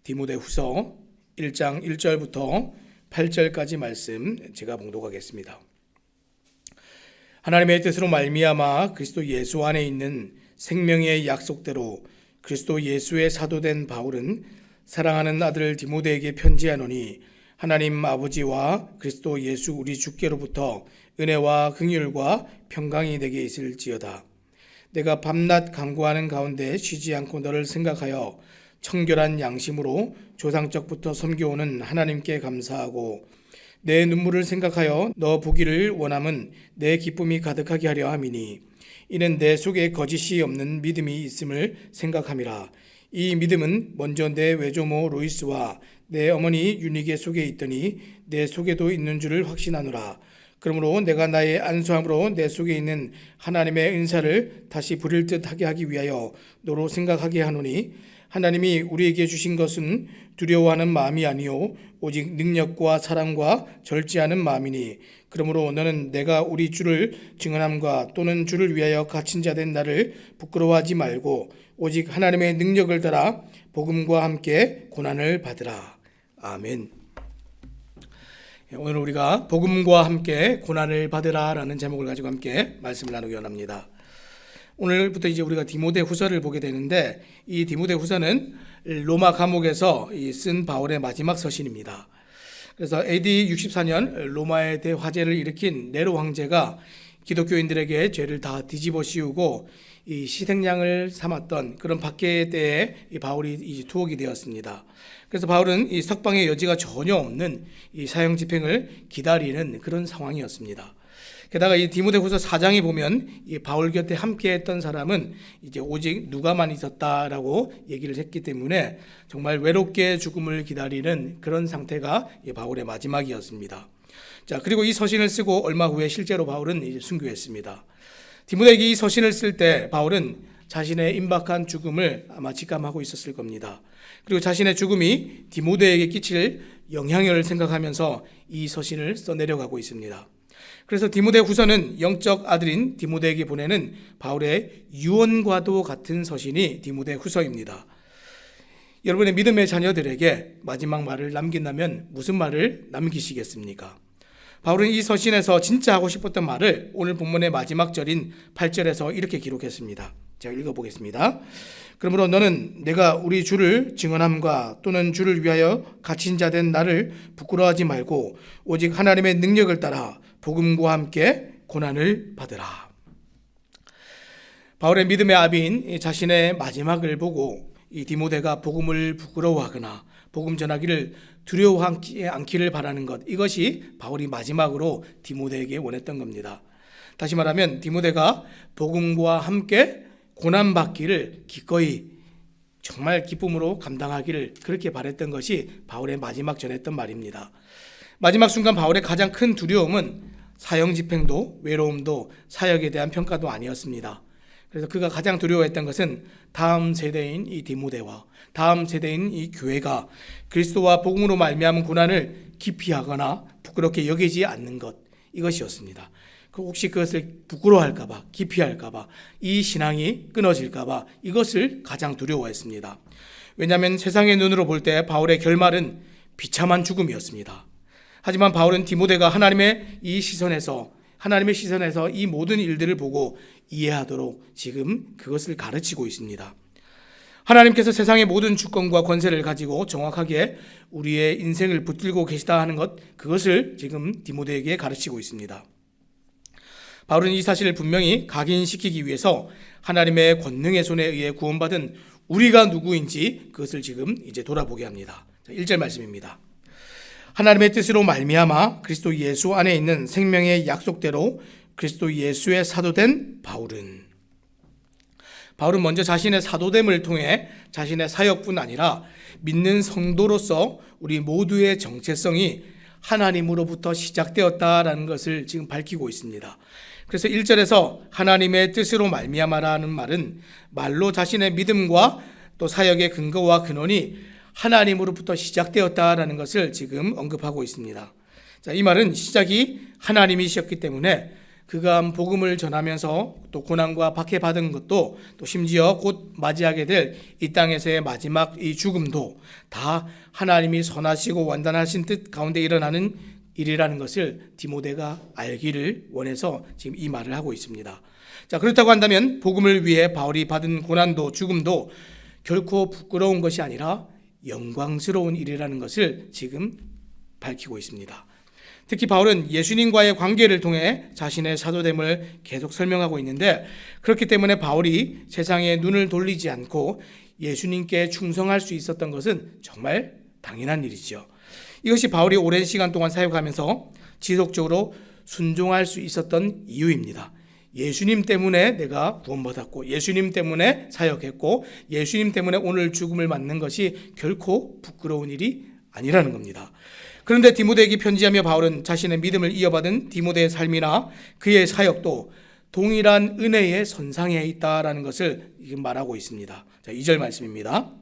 디모데후서 1장 1절부터 8절까지 말씀 제가 봉독하겠습니다. 하나님의 뜻으로 말미암아 그리스도 예수 안에 있는 생명의 약속대로 그리스도 예수의 사도된 바울은 사랑하는 아들 디모데에게 편지하노니 하나님 아버지와 그리스도 예수 우리 주께로부터 은혜와 긍휼과 평강이 내게 있을지어다. 내가 밤낮 간구하는 가운데 쉬지 않고 너를 생각하여 청결한 양심으로 조상적부터 섬겨오는 하나님께 감사하고 내 눈물을 생각하여 너 보기를 원함은 내 기쁨이 가득하게 하려 함이니 이는 내 속에 거짓이 없는 믿음이 있음을 생각함이라. 이 믿음은 먼저 내 외조모 로이스와 내 어머니 유니게 속에 있더니 내 속에도 있는 줄을 확신하노라. 그러므로 내가 나의 안수함으로 내 속에 있는 하나님의 은사를 다시 부릴 듯 하게 하기 위하여 너로 생각하게 하노니 하나님이 우리에게 주신 것은 두려워하는 마음이 아니요 오직 능력과 사랑과 절제하는 마음이니 그러므로 너는 내가 우리 주를 증언함과 또는 주를 위하여 갇힌 자 된 나를 부끄러워하지 말고 오직 하나님의 능력을 따라 복음과 함께 고난을 받으라. 아멘. 오늘 우리가 복음과 함께 고난을 받으라 라는 제목을 가지고 함께 말씀을 나누기 원합니다. 오늘부터 이제 우리가 디모데후서를 보게 되는데 이 디모데후서는 로마 감옥에서 쓴 바울의 마지막 서신입니다. 그래서 AD 64년 로마의 대화재를 일으킨 네로 황제가 기독교인들에게 죄를 다 뒤집어 씌우고 이 희생양을 삼았던 그런 박해 때에 이 바울이 투옥이 되었습니다. 그래서 바울은 이 석방의 여지가 전혀 없는 이 사형 집행을 기다리는 그런 상황이었습니다. 게다가 이 디모데후서 4장에 보면 이 바울 곁에 함께했던 사람은 이제 오직 누가만 있었다라고 얘기를 했기 때문에 정말 외롭게 죽음을 기다리는 그런 상태가 이 바울의 마지막이었습니다. 자, 그리고 이 서신을 쓰고 얼마 후에 실제로 바울은 이제 순교했습니다. 디모데에게 이 서신을 쓸 때 바울은 자신의 임박한 죽음을 아마 직감하고 있었을 겁니다. 그리고 자신의 죽음이 디모데에게 끼칠 영향을 생각하면서 이 서신을 써내려가고 있습니다. 그래서 디모데후서는 영적 아들인 디모데에게 보내는 바울의 유언과도 같은 서신이 디모데후서입니다. 여러분의 믿음의 자녀들에게 마지막 말을 남긴다면 무슨 말을 남기시겠습니까? 바울은 이 서신에서 진짜 하고 싶었던 말을 오늘 본문의 마지막 절인 8절에서 이렇게 기록했습니다. 제가 읽어보겠습니다. 그러므로 너는 내가 우리 주를 증언함과 또는 주를 위하여 갇힌 자 된 나를 부끄러워하지 말고 오직 하나님의 능력을 따라 복음과 함께 고난을 받으라. 바울의 믿음의 아비인 자신의 마지막을 보고 이 디모데가 복음을 부끄러워하거나 복음 전하기를 두려워하지 않기를 바라는 것, 이것이 바울이 마지막으로 디모데에게 원했던 겁니다. 다시 말하면 디모데가 복음과 함께 고난받기를 기꺼이 정말 기쁨으로 감당하기를 그렇게 바랬던 것이 바울의 마지막 전했던 말입니다. 마지막 순간 바울의 가장 큰 두려움은 사형 집행도 외로움도 사역에 대한 평가도 아니었습니다. 그래서 그가 가장 두려워했던 것은 다음 세대인 이 디모데와 다음 세대인 이 교회가 그리스도와 복음으로 말미암은 고난을 기피하거나 부끄럽게 여기지 않는 것, 이것이었습니다. 혹시 그것을 부끄러워할까 봐, 기피할까 봐, 이 신앙이 끊어질까 봐 이것을 가장 두려워했습니다. 왜냐하면 세상의 눈으로 볼 때 바울의 결말은 비참한 죽음이었습니다. 하지만 바울은 디모데가 하나님의 시선에서 이 모든 일들을 보고 이해하도록 지금 그것을 가르치고 있습니다. 하나님께서 세상의 모든 주권과 권세를 가지고 정확하게 우리의 인생을 붙들고 계시다 하는 것, 그것을 지금 디모데에게 가르치고 있습니다. 바울은 이 사실을 분명히 각인시키기 위해서 하나님의 권능의 손에 의해 구원받은 우리가 누구인지 그것을 지금 이제 돌아보게 합니다. 1절 말씀입니다. 하나님의 뜻으로 말미암아 그리스도 예수 안에 있는 생명의 약속대로 그리스도 예수의 사도된 바울은 먼저 자신의 사도됨을 통해 자신의 사역뿐 아니라 믿는 성도로서 우리 모두의 정체성이 하나님으로부터 시작되었다라는 것을 지금 밝히고 있습니다. 그래서 1절에서 하나님의 뜻으로 말미암아라는 말은 말로 자신의 믿음과 또 사역의 근거와 근원이 하나님으로부터 시작되었다라는 것을 지금 언급하고 있습니다. 자, 이 말은 시작이 하나님이셨기 때문에 그가 복음을 전하면서 또 고난과 박해받은 것도 또 심지어 곧 맞이하게 될 이 땅에서의 마지막 이 죽음도 다 하나님이 선하시고 완전하신 뜻 가운데 일어나는 일이라는 것을 디모데가 알기를 원해서 지금 이 말을 하고 있습니다. 자, 그렇다고 한다면 복음을 위해 바울이 받은 고난도 죽음도 결코 부끄러운 것이 아니라 영광스러운 일이라는 것을 지금 밝히고 있습니다. 특히 바울은 예수님과의 관계를 통해 자신의 사도됨을 계속 설명하고 있는데, 그렇기 때문에 바울이 세상에 눈을 돌리지 않고 예수님께 충성할 수 있었던 것은 정말 당연한 일이죠. 이것이 바울이 오랜 시간 동안 사역하면서 지속적으로 순종할 수 있었던 이유입니다. 예수님 때문에 내가 구원받았고, 예수님 때문에 사역했고, 예수님 때문에 오늘 죽음을 맞는 것이 결코 부끄러운 일이 아니라는 겁니다. 그런데 디모데에게 편지하며 바울은 자신의 믿음을 이어받은 디모데의 삶이나 그의 사역도 동일한 은혜의 선상에 있다라는 것을 지금 말하고 있습니다. 자, 2절 말씀입니다.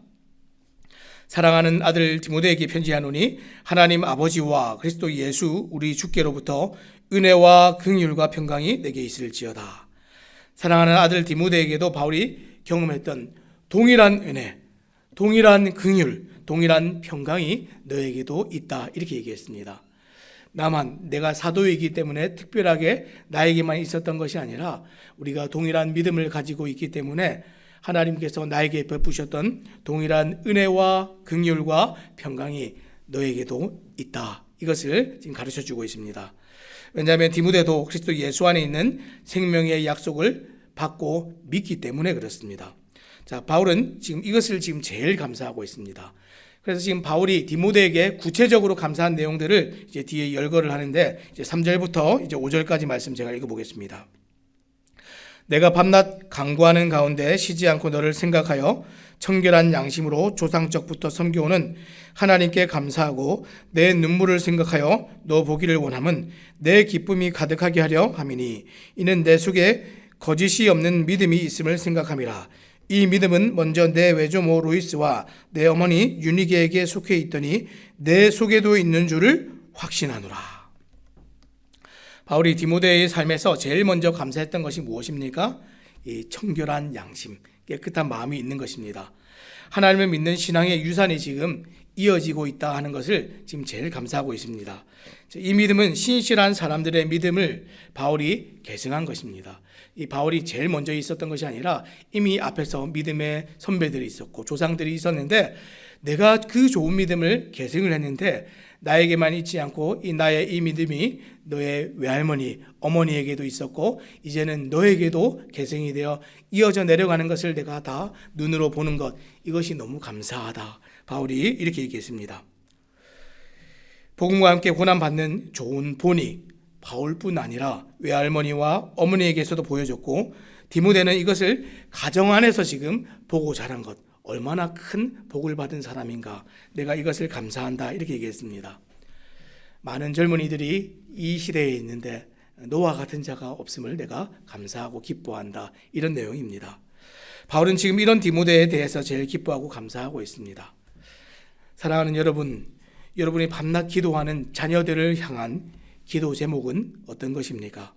사랑하는 아들 디모데에게 편지하노니 하나님 아버지와 그리스도 예수 우리 주께로부터 은혜와 긍휼과 평강이 내게 있을지어다. 사랑하는 아들 디모데에게도 바울이 경험했던 동일한 은혜, 동일한 긍휼, 동일한 평강이 너에게도 있다, 이렇게 얘기했습니다. 나만, 내가 사도이기 때문에 특별하게 나에게만 있었던 것이 아니라 우리가 동일한 믿음을 가지고 있기 때문에 하나님께서 나에게 베푸셨던 동일한 은혜와 긍휼과 평강이 너에게도 있다, 이것을 지금 가르쳐주고 있습니다. 왜냐하면 디모데도 그리스도 예수 안에 있는 생명의 약속을 받고 믿기 때문에 그렇습니다. 자, 바울은 지금 이것을 지금 제일 감사하고 있습니다. 그래서 지금 바울이 디모데에게 구체적으로 감사한 내용들을 이제 뒤에 열거를 하는데, 이제 3절부터 이제 5절까지 말씀 제가 읽어보겠습니다. 내가 밤낮 간구하는 가운데 쉬지 않고 너를 생각하여 청결한 양심으로 조상적부터 섬겨오는 하나님께 감사하고 내 눈물을 생각하여 너 보기를 원함은 내 기쁨이 가득하게 하려 함이니 이는 내 속에 거짓이 없는 믿음이 있음을 생각함이라. 이 믿음은 먼저 내 외조모 로이스와 내 어머니 유니게에게 속해 있더니 내 속에도 있는 줄을 확신하노라. 바울이 디모데의 삶에서 제일 먼저 감사했던 것이 무엇입니까? 이 청결한 양심, 깨끗한 마음이 있는 것입니다. 하나님을 믿는 신앙의 유산이 지금 이어지고 있다 하는 것을 지금 제일 감사하고 있습니다. 이 믿음은 신실한 사람들의 믿음을 바울이 계승한 것입니다. 이 바울이 제일 먼저 있었던 것이 아니라 이미 앞에서 믿음의 선배들이 있었고 조상들이 있었는데, 내가 그 좋은 믿음을 계승을 했는데 나에게만 있지 않고 나의 이 믿음이 너의 외할머니, 어머니에게도 있었고 이제는 너에게도 계승이 되어 이어져 내려가는 것을 내가 다 눈으로 보는 것, 이것이 너무 감사하다, 바울이 이렇게 얘기했습니다. 복음과 함께 고난받는 좋은 본이 바울뿐 아니라 외할머니와 어머니에게서도 보여줬고, 디모데는 이것을 가정 안에서 지금 보고 자란 것, 얼마나 큰 복을 받은 사람인가, 내가 이것을 감사한다, 이렇게 얘기했습니다. 많은 젊은이들이 이 시대에 있는데 너와 같은 자가 없음을 내가 감사하고 기뻐한다, 이런 내용입니다. 바울은 지금 이런 디모데에 대해서 제일 기뻐하고 감사하고 있습니다. 사랑하는 여러분, 여러분이 밤낮 기도하는 자녀들을 향한 기도 제목은 어떤 것입니까?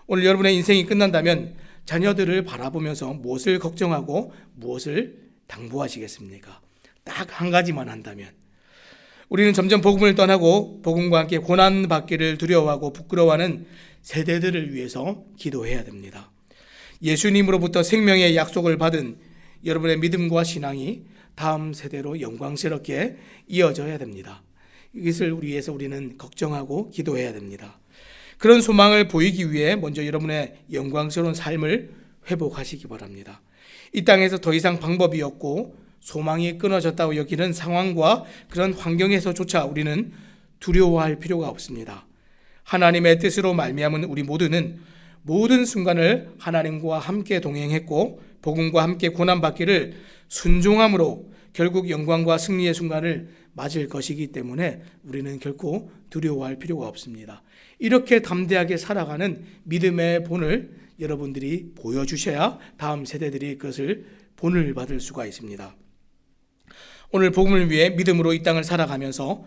오늘 여러분의 인생이 끝난다면 자녀들을 바라보면서 무엇을 걱정하고 무엇을 당부하시겠습니까? 딱 한 가지만 한다면, 우리는 점점 복음을 떠나고 복음과 함께 고난받기를 두려워하고 부끄러워하는 세대들을 위해서 기도해야 됩니다. 예수님으로부터 생명의 약속을 받은 여러분의 믿음과 신앙이 다음 세대로 영광스럽게 이어져야 됩니다. 이것을 위해서 우리는 걱정하고 기도해야 됩니다. 그런 소망을 보이기 위해 먼저 여러분의 영광스러운 삶을 회복하시기 바랍니다. 이 땅에서 더 이상 방법이 없고 소망이 끊어졌다고 여기는 상황과 그런 환경에서조차 우리는 두려워할 필요가 없습니다. 하나님의 뜻으로 말미암은 우리 모두는 모든 순간을 하나님과 함께 동행했고 복음과 함께 고난받기를 순종함으로 결국 영광과 승리의 순간을 맞을 것이기 때문에 우리는 결코 두려워할 필요가 없습니다. 이렇게 담대하게 살아가는 믿음의 본을 여러분들이 보여주셔야 다음 세대들이 그것을 본을 받을 수가 있습니다. 오늘 복음을 위해 믿음으로 이 땅을 살아가면서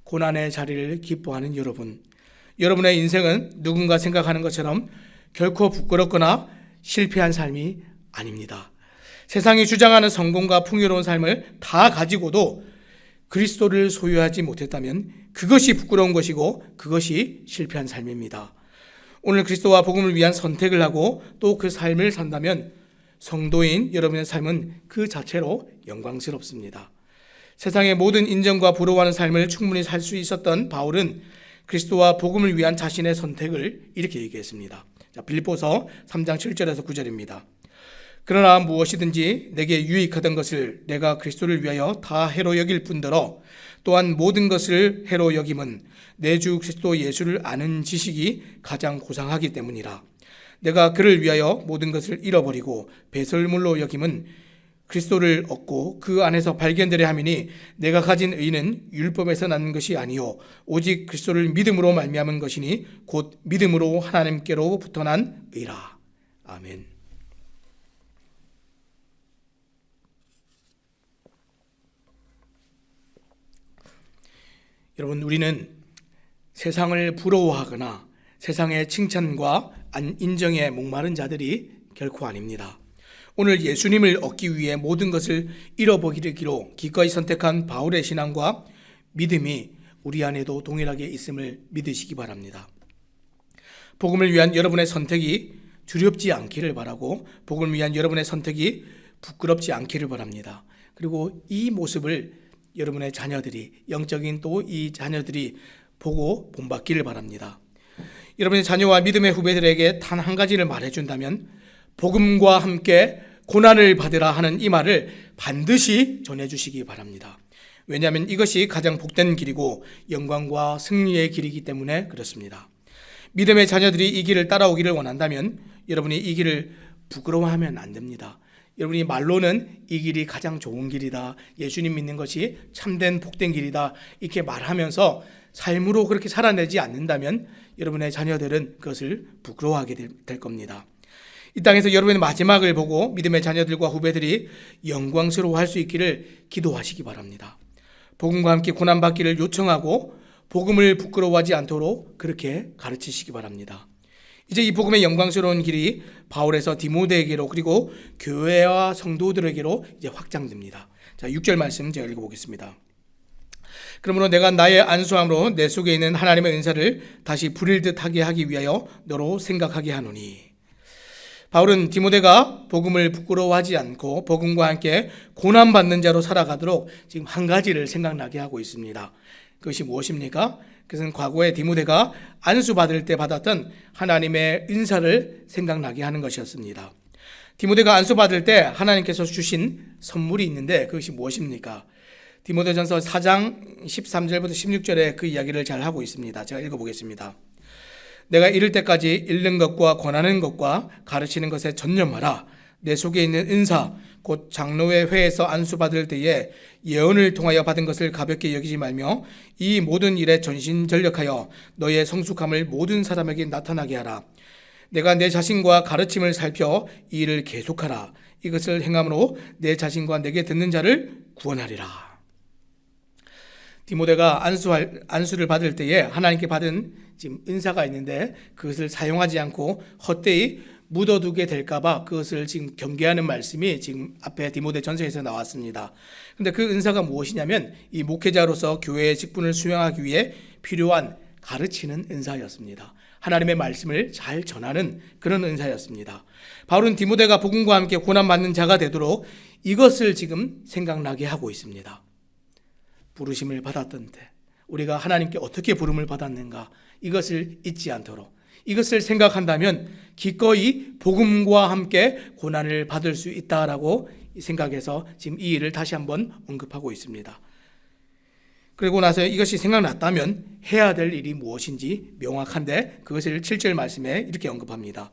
고난의 자리를 기뻐하는 여러분, 여러분의 인생은 누군가 생각하는 것처럼 결코 부끄럽거나 실패한 삶이 아닙니다. 세상이 주장하는 성공과 풍요로운 삶을 다 가지고도 그리스도를 소유하지 못했다면 그것이 부끄러운 것이고 그것이 실패한 삶입니다. 오늘 그리스도와 복음을 위한 선택을 하고 또 그 삶을 산다면 성도인 여러분의 삶은 그 자체로 영광스럽습니다. 세상의 모든 인정과 부러워하는 삶을 충분히 살 수 있었던 바울은 그리스도와 복음을 위한 자신의 선택을 이렇게 얘기했습니다. 빌립보서 3장 7절에서 9절입니다. 그러나 무엇이든지 내게 유익하던 것을 내가 그리스도를 위하여 다 해로 여길 뿐더러 또한 모든 것을 해로 여김은 내 주 그리스도 예수를 아는 지식이 가장 고상하기 때문이라. 내가 그를 위하여 모든 것을 잃어버리고 배설물로 여김은 그리스도를 얻고 그 안에서 발견되려 함이니 내가 가진 의는 율법에서 난 것이 아니요 오직 그리스도를 믿음으로 말미암은 것이니 곧 믿음으로 하나님께로부터 난 의라. 아멘. 여러분, 우리는 세상을 부러워하거나 세상의 칭찬과 인정에 목마른 자들이 결코 아닙니다. 오늘 예수님을 얻기 위해 모든 것을 잃어버리기로 기꺼이 선택한 바울의 신앙과 믿음이 우리 안에도 동일하게 있음을 믿으시기 바랍니다. 복음을 위한 여러분의 선택이 두렵지 않기를 바라고 복음을 위한 여러분의 선택이 부끄럽지 않기를 바랍니다. 그리고 이 모습을 여러분의 자녀들이, 영적인 또 이 자녀들이 보고 본받기를 바랍니다. 여러분의 자녀와 믿음의 후배들에게 단 한 가지를 말해준다면 복음과 함께 고난을 받으라 하는 이 말을 반드시 전해주시기 바랍니다. 왜냐하면 이것이 가장 복된 길이고 영광과 승리의 길이기 때문에 그렇습니다. 믿음의 자녀들이 이 길을 따라오기를 원한다면 여러분이 이 길을 부끄러워하면 안 됩니다. 여러분이 말로는 이 길이 가장 좋은 길이다, 예수님 믿는 것이 참된 복된 길이다 이렇게 말하면서 삶으로 그렇게 살아내지 않는다면 여러분의 자녀들은 그것을 부끄러워하게 될 겁니다. 이 땅에서 여러분의 마지막을 보고 믿음의 자녀들과 후배들이 영광스러워할 수 있기를 기도하시기 바랍니다. 복음과 함께 고난받기를 요청하고 복음을 부끄러워하지 않도록 그렇게 가르치시기 바랍니다. 이제 이 복음의 영광스러운 길이 바울에서 디모데에게로 그리고 교회와 성도들에게로 이제 확장됩니다. 자, 6절 말씀 제가 읽어보겠습니다. 그러므로 내가 나의 안수함으로 내 속에 있는 하나님의 은사를 다시 부릴 듯하게 하기 위하여 너로 생각하게 하노니. 바울은 디모데가 복음을 부끄러워하지 않고 복음과 함께 고난받는 자로 살아가도록 지금 한 가지를 생각나게 하고 있습니다. 그것이 무엇입니까? 그것은 과거에 디모데가 안수받을 때 받았던 하나님의 은사를 생각나게 하는 것이었습니다. 디모데가 안수받을 때 하나님께서 주신 선물이 있는데 그것이 무엇입니까? 디모데전서 4장 13절부터 16절에 그 이야기를 잘 하고 있습니다. 제가 읽어보겠습니다. 내가 이를 때까지 읽는 것과 권하는 것과 가르치는 것에 전념하라. 내 속에 있는 은사 곧 장로의 회에서 안수받을 때에 예언을 통하여 받은 것을 가볍게 여기지 말며 이 모든 일에 전심전력하여 너의 성숙함을 모든 사람에게 나타나게 하라. 내가 내 자신과 가르침을 살펴 이 일을 계속하라. 이것을 행함으로 내 자신과 내게 듣는 자를 구원하리라. 디모데가 안수를 받을 때에 하나님께 받은 지금 은사가 있는데 그것을 사용하지 않고 헛되이 묻어두게 될까봐 그것을 지금 경계하는 말씀이 지금 앞에 디모데 전서에서 나왔습니다. 그런데 그 은사가 무엇이냐면 이 목회자로서 교회의 직분을 수행하기 위해 필요한 가르치는 은사였습니다. 하나님의 말씀을 잘 전하는 그런 은사였습니다. 바울은 디모데가 복음과 함께 고난받는 자가 되도록 이것을 지금 생각나게 하고 있습니다. 부르심을 받았던 때 우리가 하나님께 어떻게 부름을 받았는가 이것을 잊지 않도록 이것을 생각한다면 기꺼이 복음과 함께 고난을 받을 수 있다라고 생각해서 지금 이 일을 다시 한번 언급하고 있습니다. 그리고 나서 이것이 생각났다면 해야 될 일이 무엇인지 명확한데 그것을 7절 말씀에 이렇게 언급합니다.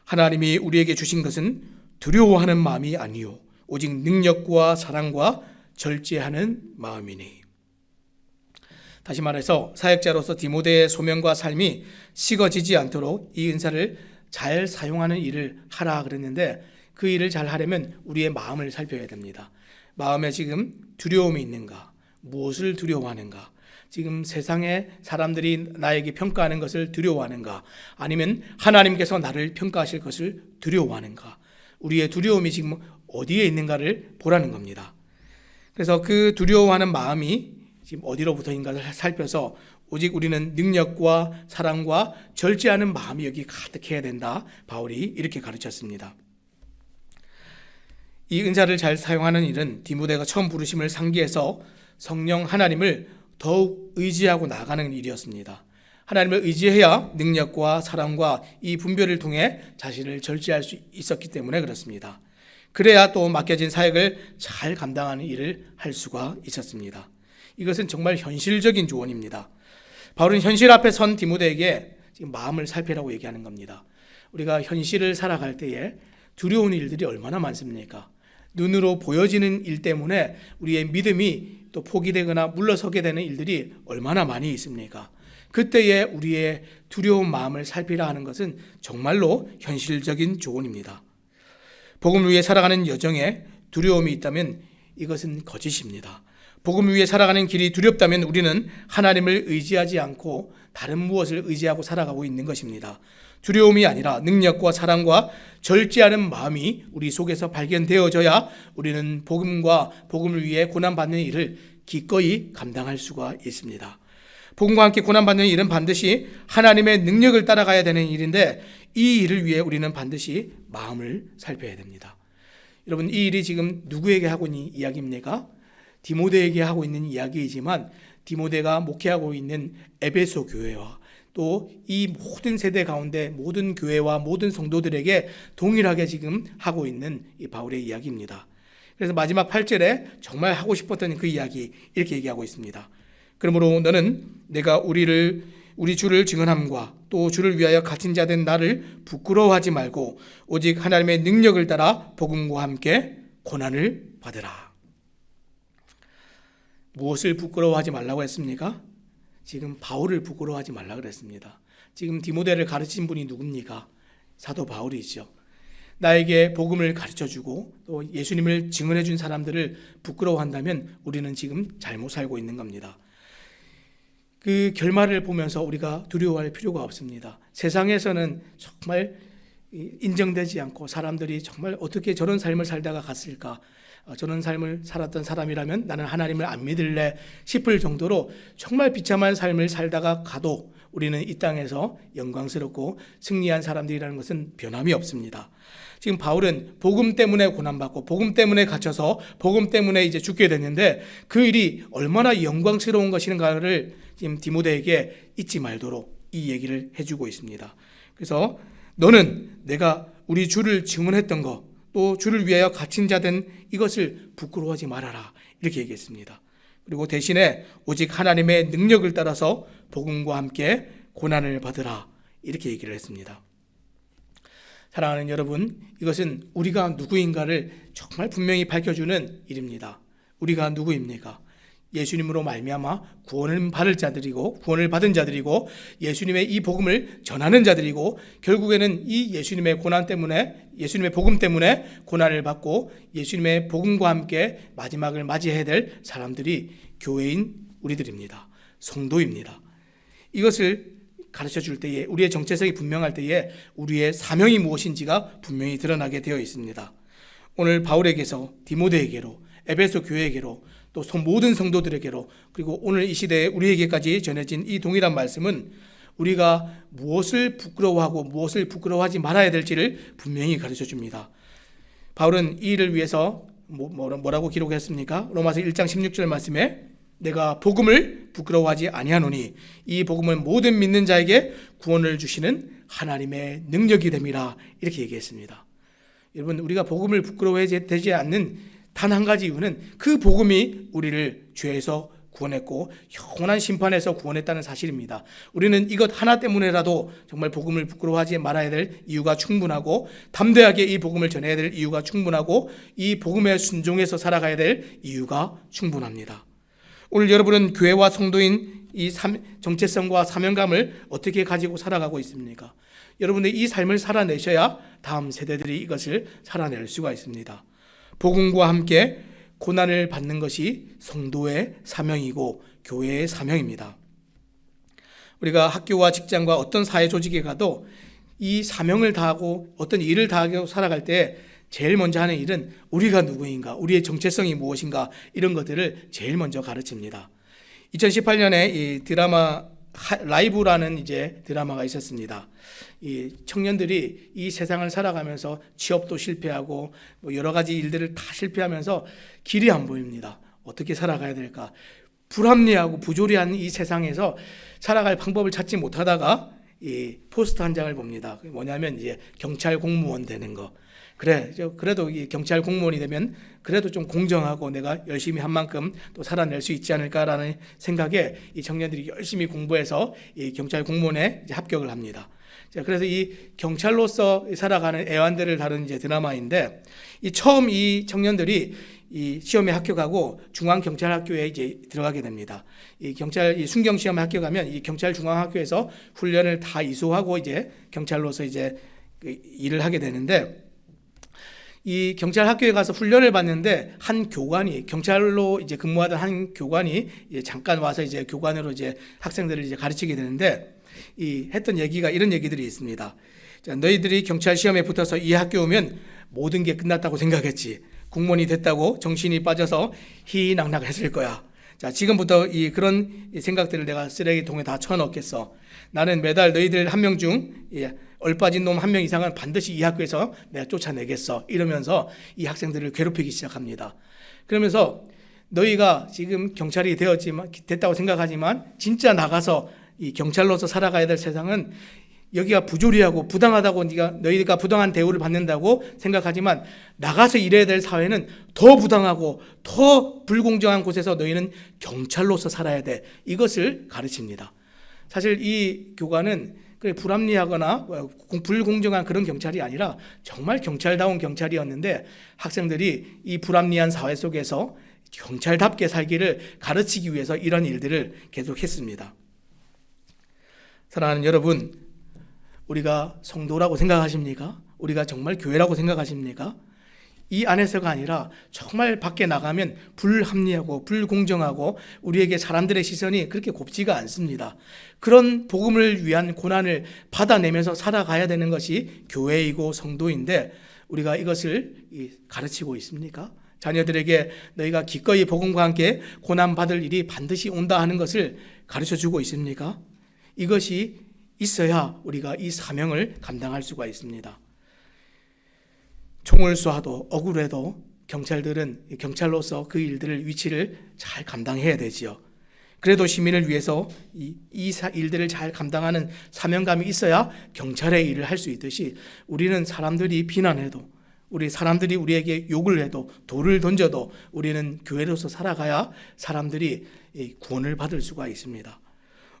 하나님이 우리에게 주신 것은 두려워하는 마음이 아니요 오직 능력과 사랑과 절제하는 마음이니. 다시 말해서 사역자로서 디모데의 소명과 삶이 식어지지 않도록 이 은사를 잘 사용하는 일을 하라 그랬는데 그 일을 잘 하려면 우리의 마음을 살펴야 됩니다. 마음에 지금 두려움이 있는가, 무엇을 두려워하는가? 지금 세상의 사람들이 나에게 평가하는 것을 두려워하는가? 아니면 하나님께서 나를 평가하실 것을 두려워하는가? 우리의 두려움이 지금 어디에 있는가를 보라는 겁니다. 그래서 그 두려워하는 마음이 지금 어디로부터인가를 살펴서 오직 우리는 능력과 사랑과 절제하는 마음이 여기 가득해야 된다. 바울이 이렇게 가르쳤습니다. 이 은사를 잘 사용하는 일은 디모데가 처음 부르심을 상기해서 성령 하나님을 더욱 의지하고 나가는 일이었습니다. 하나님을 의지해야 능력과 사랑과 이 분별을 통해 자신을 절제할 수 있었기 때문에 그렇습니다. 그래야 또 맡겨진 사역을 잘 감당하는 일을 할 수가 있었습니다. 이것은 정말 현실적인 조언입니다. 바울은 현실 앞에 선 디모데에게 지금 마음을 살피라고 얘기하는 겁니다. 우리가 현실을 살아갈 때에 두려운 일들이 얼마나 많습니까? 눈으로 보여지는 일 때문에 우리의 믿음이 또 포기되거나 물러서게 되는 일들이 얼마나 많이 있습니까? 그때에 우리의 두려운 마음을 살피라 하는 것은 정말로 현실적인 조언입니다. 복음을 위해 살아가는 여정에 두려움이 있다면 이것은 거짓입니다. 복음을 위해 살아가는 길이 두렵다면 우리는 하나님을 의지하지 않고 다른 무엇을 의지하고 살아가고 있는 것입니다. 두려움이 아니라 능력과 사랑과 절제하는 마음이 우리 속에서 발견되어져야 우리는 복음과 복음을 위해 고난받는 일을 기꺼이 감당할 수가 있습니다. 복음과 함께 고난받는 일은 반드시 하나님의 능력을 따라가야 되는 일인데 이 일을 위해 우리는 반드시 마음을 살펴야 됩니다. 여러분, 이 일이 지금 누구에게 하고 있는 이야기입니까? 디모데에게 하고 있는 이야기이지만 디모데가 목회하고 있는 에베소 교회와 또 이 모든 세대 가운데 모든 교회와 모든 성도들에게 동일하게 지금 하고 있는 이 바울의 이야기입니다. 그래서 마지막 8절에 정말 하고 싶었던 그 이야기 이렇게 얘기하고 있습니다. 그러므로 너는 내가 우리 주를 증언함과 또 주를 위하여 갇힌 자 된 나를 부끄러워하지 말고 오직 하나님의 능력을 따라 복음과 함께 고난을 받으라. 무엇을 부끄러워하지 말라고 했습니까? 지금 바울을 부끄러워하지 말라고 그랬습니다. 지금 디모데를 가르친 분이 누굽니까? 사도 바울이죠. 나에게 복음을 가르쳐주고 또 예수님을 증언해 준 사람들을 부끄러워한다면 우리는 지금 잘못 살고 있는 겁니다. 그 결말을 보면서 우리가 두려워할 필요가 없습니다. 세상에서는 정말 인정되지 않고 사람들이 정말 어떻게 저런 삶을 살다가 갔을까? 저런 삶을 살았던 사람이라면 나는 하나님을 안 믿을래 싶을 정도로 정말 비참한 삶을 살다가 가도 우리는 이 땅에서 영광스럽고 승리한 사람들이라는 것은 변함이 없습니다. 지금 바울은 복음 때문에 고난받고 복음 때문에 갇혀서 복음 때문에 이제 죽게 됐는데 그 일이 얼마나 영광스러운 것인가를 지금 디모데에게 잊지 말도록 이 얘기를 해주고 있습니다. 그래서 너는 내가 우리 주를 증언했던 것 또 주를 위하여 갇힌 자 된 이것을 부끄러워하지 말아라 이렇게 얘기했습니다. 그리고 대신에 오직 하나님의 능력을 따라서 복음과 함께 고난을 받으라 이렇게 얘기를 했습니다. 사랑하는 여러분, 이것은 우리가 누구인가를 정말 분명히 밝혀주는 일입니다. 우리가 누구입니까? 예수님으로 말미암아 구원을 받은 자들이고 예수님의 이 복음을 전하는 자들이고 결국에는 이 예수님의 고난 때문에 예수님의 복음 때문에 고난을 받고 예수님의 복음과 함께 마지막을 맞이해야 될 사람들이 교회인 우리들입니다. 성도입니다. 이것을 가르쳐 줄 때에 우리의 정체성이 분명할 때에 우리의 사명이 무엇인지가 분명히 드러나게 되어 있습니다. 오늘 바울에게서 디모데에게로 에베소 교회에게로 또 모든 성도들에게로 그리고 오늘 이 시대에 우리에게까지 전해진 이 동일한 말씀은 우리가 무엇을 부끄러워하고 무엇을 부끄러워하지 말아야 될지를 분명히 가르쳐 줍니다. 바울은 이 일을 위해서 뭐라고 기록했습니까? 로마서 1장 16절 말씀에 내가 복음을 부끄러워하지 아니하노니 이 복음은 모든 믿는 자에게 구원을 주시는 하나님의 능력이 됨이라 이렇게 얘기했습니다. 여러분, 우리가 복음을 부끄러워하지 않는 단 한 가지 이유는 그 복음이 우리를 죄에서 구원했고 영원한 심판에서 구원했다는 사실입니다. 우리는 이것 하나 때문에라도 정말 복음을 부끄러워하지 말아야 될 이유가 충분하고 담대하게 이 복음을 전해야 될 이유가 충분하고 이 복음에 순종해서 살아가야 될 이유가 충분합니다. 오늘 여러분은 교회와 성도인 이 정체성과 사명감을 어떻게 가지고 살아가고 있습니까? 여러분의 이 삶을 살아내셔야 다음 세대들이 이것을 살아낼 수가 있습니다. 복음과 함께 고난을 받는 것이 성도의 사명이고 교회의 사명입니다. 우리가 학교와 직장과 어떤 사회 조직에 가도 이 사명을 다하고 어떤 일을 다하고 살아갈 때 제일 먼저 하는 일은 우리가 누구인가, 우리의 정체성이 무엇인가, 이런 것들을 제일 먼저 가르칩니다. 2018년에 이 드라마 라이브라는 이제 드라마가 있었습니다. 이 청년들이 이 세상을 살아가면서 취업도 실패하고 뭐 여러 가지 일들을 다 실패하면서 길이 안 보입니다. 어떻게 살아가야 될까? 불합리하고 부조리한 이 세상에서 살아갈 방법을 찾지 못하다가 이 포스터 한 장을 봅니다. 뭐냐면 이제 경찰 공무원 되는 거. 그래도 이 경찰 공무원이 되면 그래도 좀 공정하고 내가 열심히 한 만큼 또 살아낼 수 있지 않을까라는 생각에 이 청년들이 열심히 공부해서 이 경찰 공무원에 이제 합격을 합니다. 그래서 이 경찰로서 살아가는 애완들을 다룬 이제 드라마인데, 처음 이 청년들이 이 시험에 합격하고 중앙경찰학교에 이제 들어가게 됩니다. 이 순경 시험에 합격하면 이 경찰 중앙학교에서 훈련을 다 이수하고 이제 경찰로서 이제 일을 하게 되는데, 이 경찰 학교에 가서 훈련을 받는데 한 교관이, 경찰로 이제 근무하던 한 교관이 이제 잠깐 와서 이제 교관으로 이제 학생들을 이제 가르치게 되는데, 했던 얘기가 이런 얘기들이 있습니다. 자, 너희들이 경찰 시험에 붙어서 이 학교 오면 모든 게 끝났다고 생각했지. 공무원이 됐다고 정신이 빠져서 희희낙낙했을 거야. 자, 지금부터 그런 생각들을 내가 쓰레기통에 다 쳐넣겠어. 나는 매달 너희들 한 명 중 얼빠진 놈 한 명 이상은 반드시 이 학교에서 내가 쫓아내겠어. 이러면서 이 학생들을 괴롭히기 시작합니다. 그러면서 너희가 지금 경찰이 됐다고 생각하지만 진짜 나가서 이 경찰로서 살아가야 될 세상은 여기가 부조리하고 부당하다고 너희가 부당한 대우를 받는다고 생각하지만 나가서 일해야 될 사회는 더 부당하고 더 불공정한 곳에서 너희는 경찰로서 살아야 돼. 이것을 가르칩니다. 사실 이 교관은 불합리하거나 불공정한 그런 경찰이 아니라 정말 경찰다운 경찰이었는데, 학생들이 이 불합리한 사회 속에서 경찰답게 살기를 가르치기 위해서 이런 일들을 계속했습니다. 사랑하는 여러분, 우리가 성도라고 생각하십니까? 우리가 정말 교회라고 생각하십니까? 이 안에서가 아니라 정말 밖에 나가면 불합리하고 불공정하고 우리에게 사람들의 시선이 그렇게 곱지가 않습니다. 그런 복음을 위한 고난을 받아내면서 살아가야 되는 것이 교회이고 성도인데, 우리가 이것을 가르치고 있습니까? 자녀들에게 너희가 기꺼이 복음과 함께 고난받을 일이 반드시 온다 하는 것을 가르쳐주고 있습니까? 이것이 있어야 우리가 이 사명을 감당할 수가 있습니다. 총을 쏴도 억울해도 경찰들은 경찰로서 그 위치를 잘 감당해야 되지요. 그래도 시민을 위해서 이 일들을 잘 감당하는 사명감이 있어야 경찰의 일을 할 수 있듯이, 우리는 사람들이 비난해도, 사람들이 우리에게 욕을 해도, 돌을 던져도 우리는 교회로서 살아가야 사람들이 구원을 받을 수가 있습니다.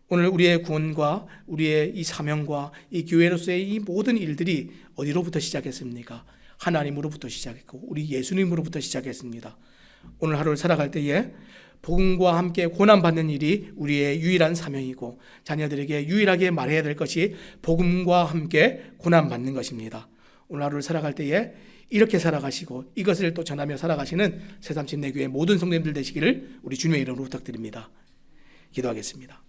오늘 우리의 구원과 우리의 이 사명과 이 교회로서의 이 모든 일들이 어디로부터 시작했습니까? 하나님으로부터 시작했고 우리 예수님으로부터 시작했습니다. 오늘 하루를 살아갈 때에 복음과 함께 고난받는 일이 우리의 유일한 사명이고, 자녀들에게 유일하게 말해야 될 것이 복음과 함께 고난받는 것입니다. 오늘 하루를 살아갈 때에 이렇게 살아가시고 이것을 또 전하며 살아가시는 새삼침내교회 모든 성도님들 되시기를 우리 주님의 이름으로 부탁드립니다. 기도하겠습니다.